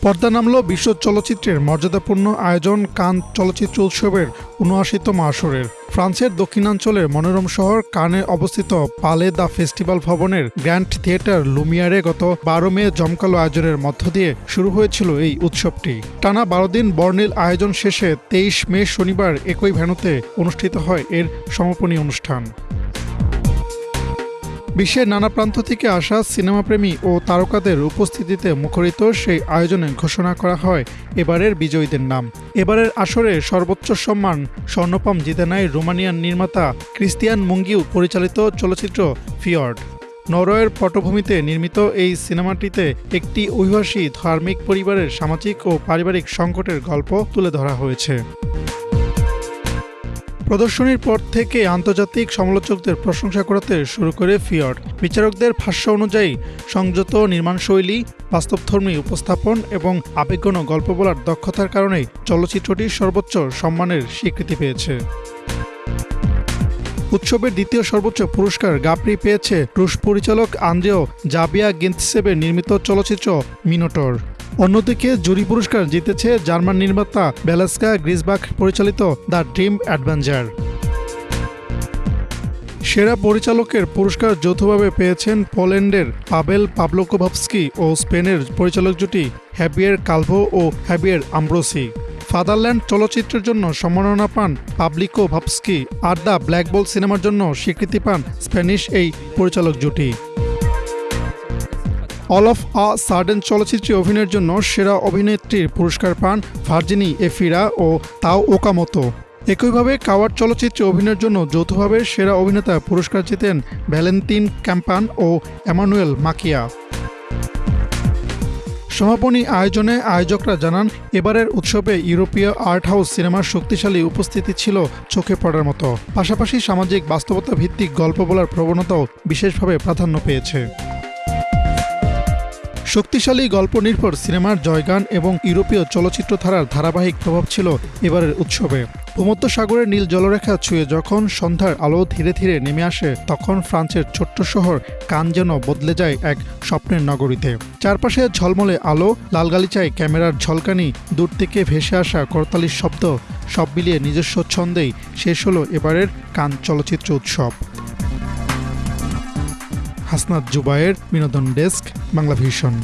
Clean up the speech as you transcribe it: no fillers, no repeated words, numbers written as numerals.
পর্দা নামল বিশ্ব চলচ্চিত্রের মর্যাদাপূর্ণ আয়োজন কান চলচ্চিত্র উৎসবের ৭৯তম আসরের। ফ্রান্সের দক্ষিণাঞ্চলের মনোরম শহর কানে অবস্থিত পালে দ্য ফেস্টিভ্যাল ভবনের গ্র্যান্ড থিয়েটার লুমিয়ারে গত ১২ মে জমকালো আয়োজনের মধ্য দিয়ে শুরু হয়েছিল এই উৎসবটি। টানা ১২ দিন বর্ণিল আয়োজন শেষে ২৩ মে শনিবার একই ভেন্যুতে অনুষ্ঠিত হয় এর সমাপনী অনুষ্ঠান। বিশ্বের নানা প্রান্ত থেকে আসা সিনেমাপ্রেমী ও তারকাদের উপস্থিতিতে মুখরিত সেই আয়োজনে ঘোষণা করা হয় এবারের বিজয়ীদের নাম। এবারের আসরে সর্বোচ্চ সম্মান স্বর্ণপম জিতে নেয় রোমানিয়ান নির্মাতা ক্রিস্তিয়ান মুঙ্গিউ পরিচালিত চলচ্চিত্র ফিয়র্ড। নরওয়ের পটভূমিতে নির্মিত এই সিনেমাটিতে একটি অভিবাসী ধার্মিক পরিবারের সামাজিক ও পারিবারিক সংকটের গল্প তুলে ধরা হয়েছে। প্রদর্শনীর পর থেকে আন্তর্জাতিক সমালোচকদের প্রশংসা করতে শুরু করে ফিয়র্ড। বিচারকদের ভাষ্য অনুযায়ী সংযত নির্মাণশৈলী, বাস্তবধর্মী উপস্থাপন এবং আবেগঘন গল্প বলার দক্ষতার কারণেই চলচ্চিত্রটি সর্বোচ্চ সম্মানের স্বীকৃতি পেয়েছে। উৎসবের দ্বিতীয় সর্বোচ্চ পুরস্কার গাপ্রি পেয়েছে রুশ পরিচালক আন্দ্রেও জাবিয়া গিন্টসেভের নির্মিত চলচ্চিত্র মিনোটর। অন্যদিকে জুরি পুরস্কার জিতেছে জার্মান নির্মাতা ভ্যালেস্কা গ্রিসবাখ পরিচালিত দ্য ড্রিম অ্যাডভেঞ্চার। সেরা পরিচালকের পুরস্কার যৌথভাবে পেয়েছেন পোল্যান্ডের পাভেল পাভলোকোভস্কি ও স্পেনের পরিচালক জুটি হ্যাভিয়ের কালভো ও হ্যাভিয়ের আম্ব্রোসি। ফাদারল্যান্ড চলচ্চিত্রের জন্য সম্মাননা পান পাভলিকোভস্কি, আর দ্য ব্ল্যাক বল সিনেমার জন্য স্বীকৃতি পান স্প্যানিশ এই পরিচালক জুটি। অল অফ আ সাডেন চলচ্চিত্রে অভিনয়ের জন্য সেরা অভিনেত্রীর পুরস্কার পান ভার্জিনি এফিরা ও তাও ওকামোতো। একইভাবে কাওয়ার চলচ্চিত্রে অভিনয়ের জন্য যৌথভাবে সেরা অভিনেতা পুরস্কার জিতেন ভ্যালেন্তিন ক্যাম্পান ও এমানুয়েল মাকিয়া। সমাপনী আয়োজনে আয়োজকরা জানান, এবারের উৎসবে ইউরোপীয় আর্ট হাউস সিনেমার শক্তিশালী উপস্থিতি ছিল চোখে পড়ার মতো। পাশাপাশি সামাজিক বাস্তবতা ভিত্তিক গল্প বলার প্রবণতাও বিশেষভাবে প্রাধান্য পেয়েছে। শক্তিশালী গল্প নির্ভর সিনেমার জয়গান এবং ইউরোপীয় চলচ্চিত্র ধারার ধারাবাহিক প্রভাব ছিল এবারের উৎসবে। ভূমধ্যসাগরের নীল জলরেখা ছুঁয়ে যখন সন্ধ্যার আলো ধীরে ধীরে নেমে আসে, তখন ফ্রান্সের ছোট্ট শহর কান যেন বদলে যায় এক স্বপ্নের নগরীতে। চারপাশে ঝলমলে আলো, লাল গালিচায় ক্যামেরার ঝলকানি, দূর থেকে ভেসে আসা করতালির শব্দ, সব মিলিয়ে নিজস্ব ছন্দেই শেষ হলো এবারের কান চলচ্চিত্র উৎসব। হাসনাত জুবায়ের, বিনোদন ডেস্ক, বাংলাভিশন।